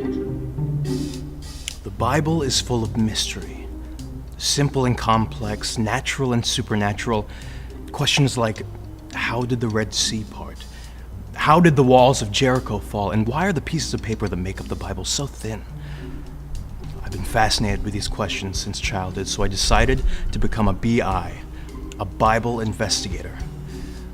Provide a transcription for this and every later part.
The Bible is full of mystery. Simple and complex, natural and supernatural. Questions like, how did the Red Sea part? How did the walls of Jericho fall? And why are the pieces of paper that make up the Bible so thin? I've been fascinated with these questions since childhood, so I decided to become a BI, a Bible investigator.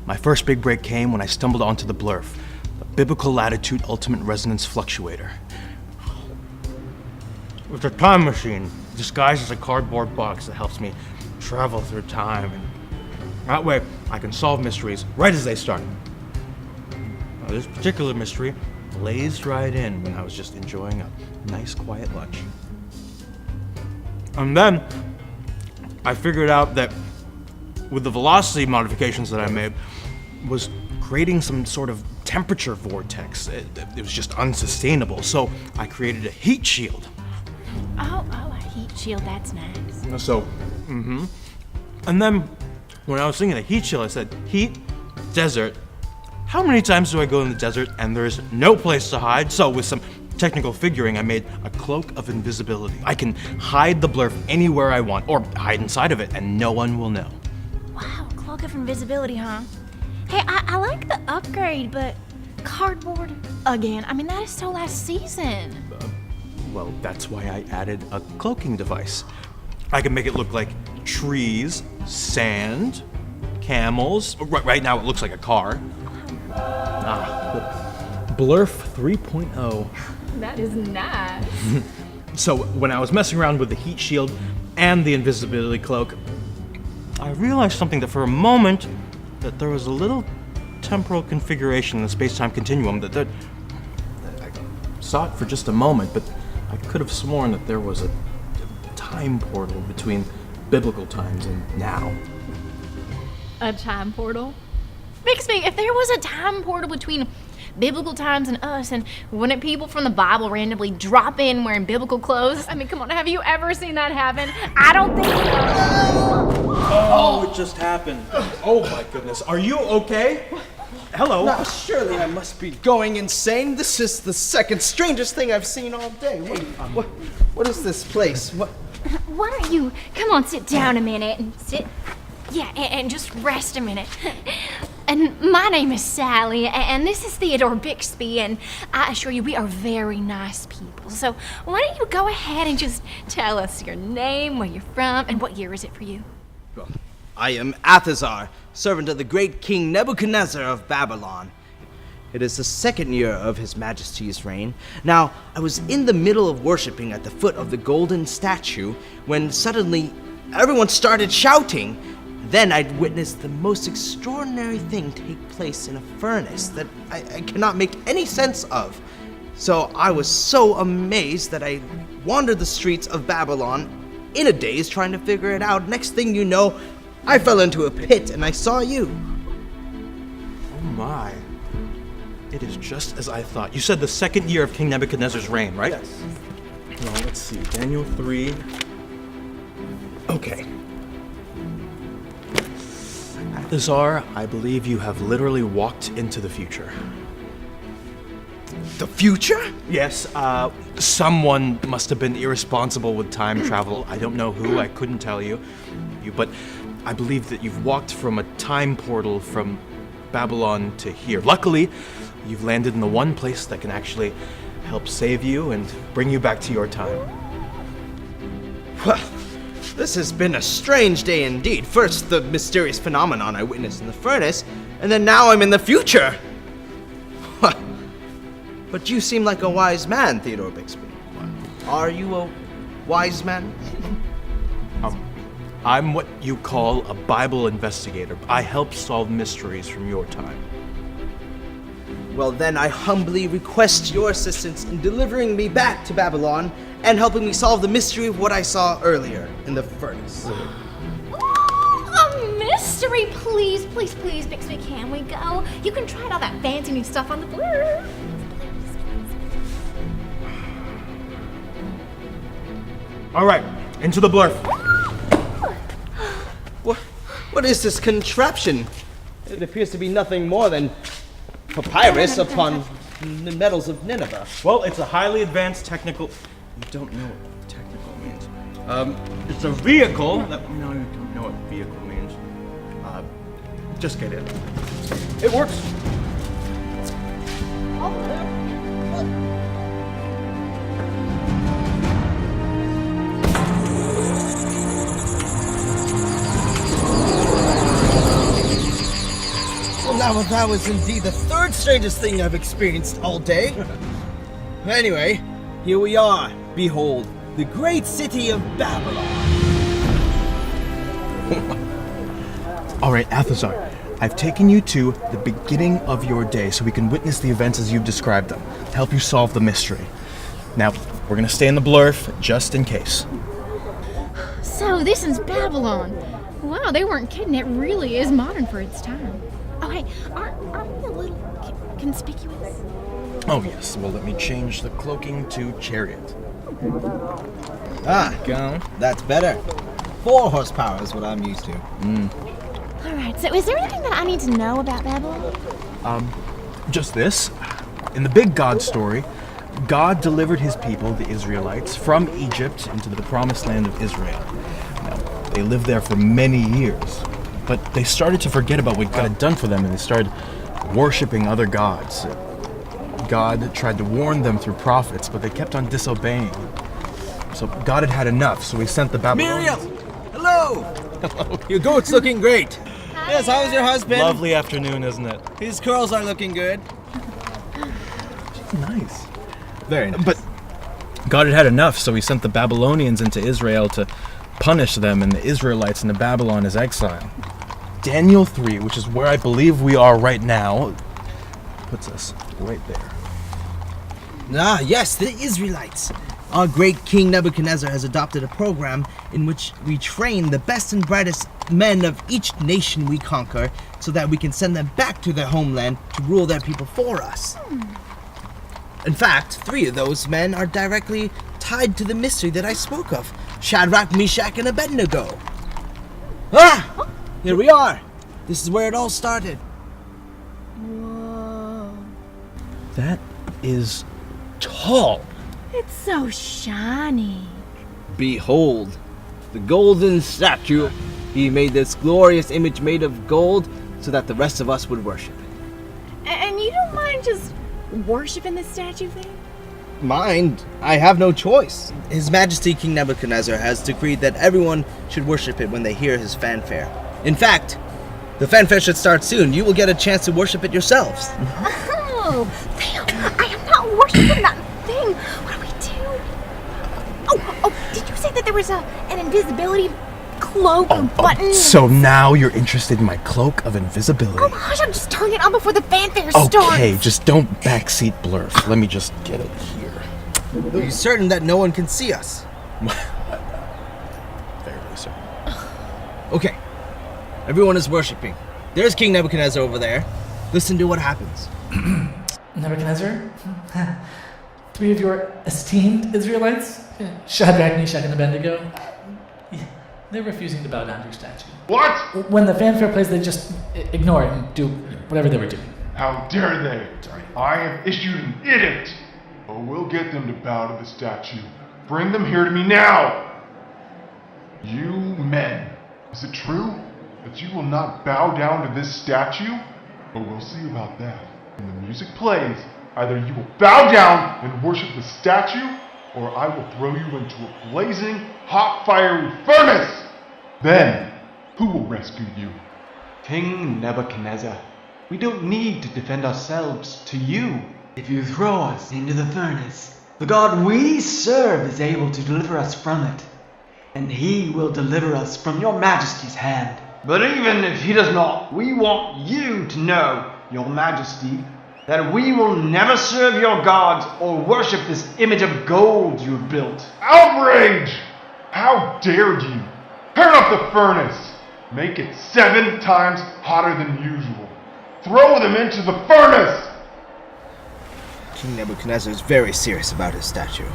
My first big break came when I stumbled onto the BLURF, a Biblical Latitude Ultimate Resonance Fluctuator. It's a time machine disguised as a cardboard box that helps me travel through time, and that way I can solve mysteries right as they start. Now, this particular mystery blazed right in when I was just enjoying a nice quiet lunch. And then I figured out that with the velocity modifications that I made was creating some sort of temperature vortex. It was just unsustainable, so I created a heat shield. Oh, a heat shield, that's nice. So, And then when I was thinking of heat shield, I said, heat, desert. How many times do I go in the desert and there's no place to hide? So with some technical figuring, I made a cloak of invisibility. I can hide the BLURF anywhere I want, or hide inside of it, and no one will know. Wow, cloak of invisibility, huh? Hey, I like the upgrade, but cardboard again. I mean, that is so last season. Well, that's why I added a cloaking device. I can make it look like trees, sand, camels. Right now it looks like a car. The BLURF 3.0. That is nice. So when I was messing around with the heat shield and the invisibility cloak, I realized something, that for a moment that there was a little temporal configuration in the space-time continuum that I saw it for just a moment, but I could have sworn that there was a time portal between biblical times and now. A time portal? Bixby, if there was a time portal between biblical times and us, and wouldn't people from the Bible randomly drop in wearing biblical clothes? I mean, come on, have you ever seen that happen? I don't think so. Oh, it just happened. Oh my goodness. Are you okay? Hello. Now, surely I must be going insane. This is the second strangest thing I've seen all day. What is this place? Why don't you come on, sit down a minute and sit. Yeah, and just rest a minute. And my name is Sally, and this is Theodore Bixby, and I assure you we are very nice people. So why don't you go ahead and just tell us your name, where you're from, and what year is it for you? Well, I am Athazar, servant of the great King Nebuchadnezzar of Babylon. It is the second year of His Majesty's reign. Now, I was in the middle of worshiping at the foot of the golden statue when suddenly everyone started shouting. Then I'd witnessed the most extraordinary thing take place in a furnace that I cannot make any sense of. So I was so amazed that I wandered the streets of Babylon in a daze trying to figure it out. Next thing you know, I fell into a pit and I saw you. Oh my. It is just as I thought. You said the second year of King Nebuchadnezzar's reign, right? Yes. Well, let's see. Daniel 3. Okay. Athazar, I believe you have literally walked into the future. The future? Yes, someone must have been irresponsible with time travel. I don't know who, I couldn't tell you. But I believe that you've walked from a time portal from Babylon to here. Luckily, you've landed in the one place that can actually help save you and bring you back to your time. Well, this has been a strange day indeed. First, the mysterious phenomenon I witnessed in the furnace, and then now I'm in the future. But you seem like a wise man, Theodore Bixby. Are you a wise man? I'm what you call a Bible investigator. I help solve mysteries from your time. Well, then I humbly request your assistance in delivering me back to Babylon and helping me solve the mystery of what I saw earlier in the furnace. A mystery? Please, please, please, Bixby, can we go? You can try all that fancy new stuff on the BLURF. All right, into the BLURF. What is this contraption? It appears to be nothing more than papyrus upon the metals of Nineveh. Well, it's a highly advanced technical... You don't know what technical means. It's a vehicle that... No, you don't know what vehicle means. Just get in. It works. Well, now that was indeed the third strangest thing I've experienced all day. Anyway, here we are. Behold, the great city of Babylon. All right, Athazar, I've taken you to the beginning of your day so we can witness the events as you've described them, help you solve the mystery. Now, we're gonna stay in the blurf just in case. So this is Babylon. Wow, they weren't kidding. It really is modern for its time. Oh, hey, aren't we a little conspicuous? Oh yes, well let me change the cloaking to chariot. Ah, Go. that's better. 4 horsepower is what I'm used to. All right, so is there anything that I need to know about Babylon? Just this. In the big God story, God delivered his people, the Israelites, from Egypt into the promised land of Israel. Now, they lived there for many years, but they started to forget about what God had done for them, and they started worshiping other gods. God tried to warn them through prophets, but they kept on disobeying. So God had had enough, so he sent the Babylonians. Miriam! Hello! Hello. Your goat's looking great. Yes, how's your husband? Lovely afternoon, isn't it? His curls are looking good. Nice. Very nice. But God had had enough, so he sent the Babylonians into Israel to punish them and the Israelites into Babylon as exile. Daniel 3, which is where I believe we are right now, puts us right there. Ah, yes, the Israelites. Our great King Nebuchadnezzar has adopted a program in which we train the best and brightest men of each nation we conquer so that we can send them back to their homeland to rule their people for us. In fact, 3 of those men are directly tied to the mystery that I spoke of. Shadrach, Meshach, and Abednego. Ah! Here we are. This is where it all started. Whoa. That is tall. It's so shiny. Behold, the golden statue. He made this glorious image made of gold so that the rest of us would worship it. And you don't mind just worshiping this statue thing? Mind, I have no choice. His Majesty King Nebuchadnezzar has decreed that everyone should worship it when they hear his fanfare. In fact, the fanfare should start soon. You will get a chance to worship it yourselves. Oh, I am not worshiping that thing. What do we do? Oh, did you say that there was an invisibility cloak or button? So now you're interested in my cloak of invisibility. Oh, hush, I'm just turning it on before the fanfare starts. Okay, just don't backseat blurf. Let me just get it here. Are you certain that no one can see us? Fairly certain. Okay. Everyone is worshiping. There's King Nebuchadnezzar over there. Listen to what happens. Nebuchadnezzar, 3 of your esteemed Israelites, Shadrach, Meshach, and Abednego, they're refusing to bow down to your statue. What? When the fanfare plays, they just ignore it and do whatever they were doing. How dare they? I have issued an edict. Oh, we'll get them to bow to the statue. Bring them here to me now. You men, is it true that you will not bow down to this statue? Oh, we'll see about that. When the music plays, either you will bow down and worship the statue, or I will throw you into a blazing, hot, fiery furnace! Then, who will rescue you? King Nebuchadnezzar, we don't need to defend ourselves to you. If you throw us into the furnace, the God we serve is able to deliver us from it, and he will deliver us from your majesty's hand. But even if he does not, we want you to know, your majesty, that we will never serve your gods or worship this image of gold you have built. Outrage! How dared you? Turn up the furnace! Make it 7 times hotter than usual. Throw them into the furnace! King Nebuchadnezzar is very serious about his statue.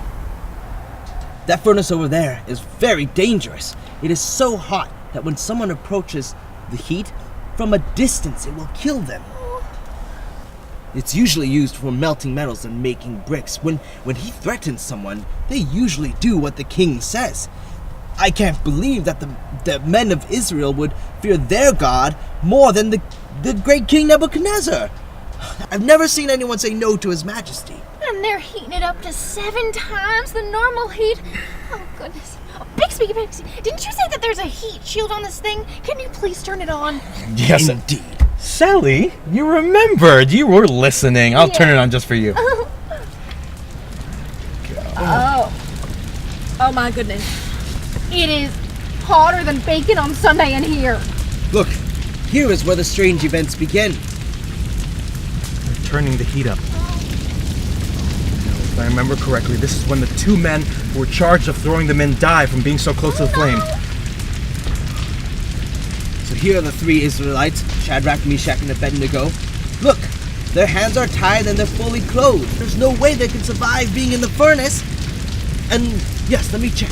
That furnace over there is very dangerous. It is so hot that when someone approaches the heat, from a distance it will kill them. It's usually used for melting metals and making bricks. When he threatens someone, they usually do what the king says. I can't believe that the men of Israel would fear their God more than the great King Nebuchadnezzar. I've never seen anyone say no to His Majesty. And they're heating it up to 7 times the normal heat. Oh, goodness. Oh, Bixby, didn't you say that there's a heat shield on this thing? Can you please turn it on? Yes, Indeed. Sally, you remembered. You were listening. I'll turn it on just for you. Oh, my goodness. It is hotter than bacon on Sunday in here. Look, here is where the strange events begin. They're turning the heat up. If I remember correctly, this is when the 2 men who were charged of throwing them in die from being so close to the flame. So here are the 3 Israelites, Shadrach, Meshach, and Abednego. Look, their hands are tied and they're fully clothed. There's no way they can survive being in the furnace. And yes, let me check.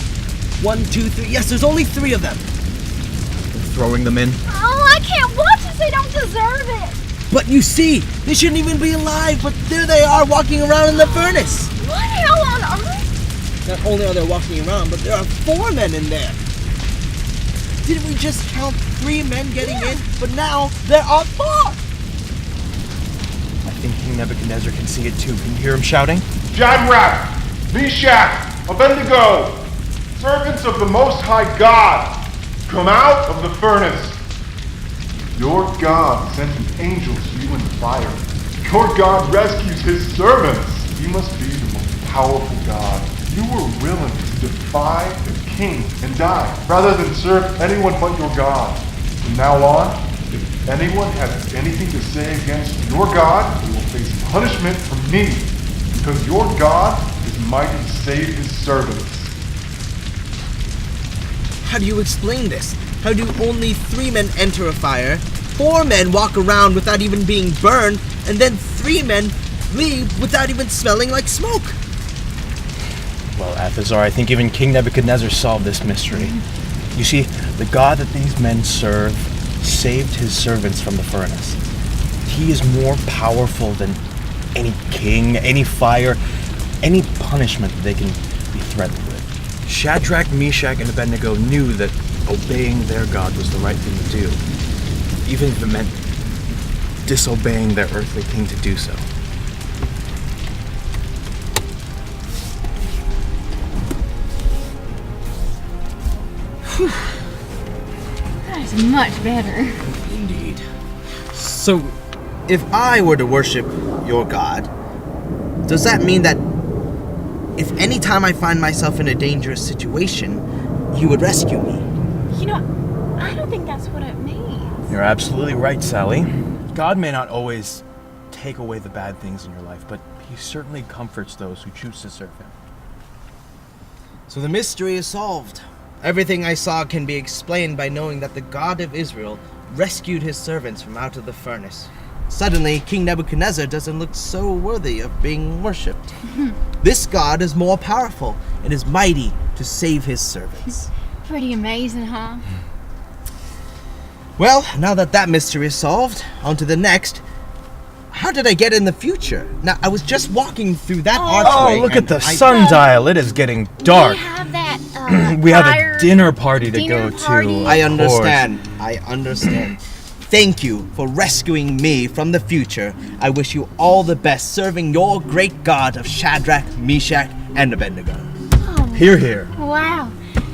1, 2, 3. Yes, there's only 3 of them. They're throwing them in. Oh, I can't watch this. They don't deserve it. But you see, they shouldn't even be alive, but there they are walking around in the furnace. What hell on earth? Not only are they walking around, but there are 4 men in there. Didn't we just count 3 men getting in? But now there are 4. I think King Nebuchadnezzar can see it too. Can you hear him shouting? Shadrach, Meshach, Abednego, servants of the Most High God, come out of the furnace. Your God sent an angel to you in the fire. Your God rescues His servants. He must be the most powerful God. You were willing to defy the king and die, rather than serve anyone but your God. From now on, if anyone has anything to say against your God, he will face punishment from me, because your God is mighty to save His servants. How do you explain this? How do only 3 men enter a fire, 4 men walk around without even being burned, and then 3 men leave without even smelling like smoke? Well, Athazar, I think even King Nebuchadnezzar solved this mystery. You see, the God that these men serve saved his servants from the furnace. He is more powerful than any king, any fire, any punishment that they can be threatened with. Shadrach, Meshach, and Abednego knew that obeying their God was the right thing to do, even if it meant disobeying their earthly king to do so. That is much better. Indeed. So, if I were to worship your God, does that mean that if any time I find myself in a dangerous situation, you would rescue me? You know, I don't think that's what it means. You're absolutely right, Sally. God may not always take away the bad things in your life, but He certainly comforts those who choose to serve Him. So the mystery is solved. Everything I saw can be explained by knowing that the God of Israel rescued His servants from out of the furnace. Suddenly, King Nebuchadnezzar doesn't look so worthy of being worshipped. This God is more powerful and is mighty to save His servants. Pretty amazing, huh? Well, now that mystery is solved, on to the next. How did I get in the future? Now, I was just walking through that archway. Oh, look at and the I- sundial. It is getting dark. We have that, We have prior a dinner party to dinner go party. to. I of course. understand. Thank you for rescuing me from the future. I wish you all the best serving your great God of Shadrach, Meshach, and Abednego. Hear, hear. Wow,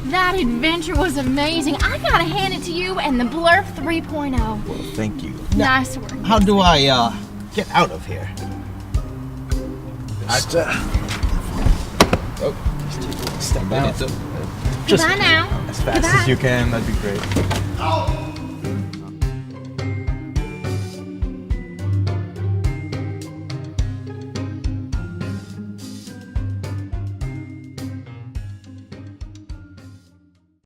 that adventure was amazing. I gotta hand it to you and the Blurf 3.0. Thank you. Nice work. How do I, get out of here? Just take a step out. Just Goodbye now. as fast Goodbye. as you can. That'd be great.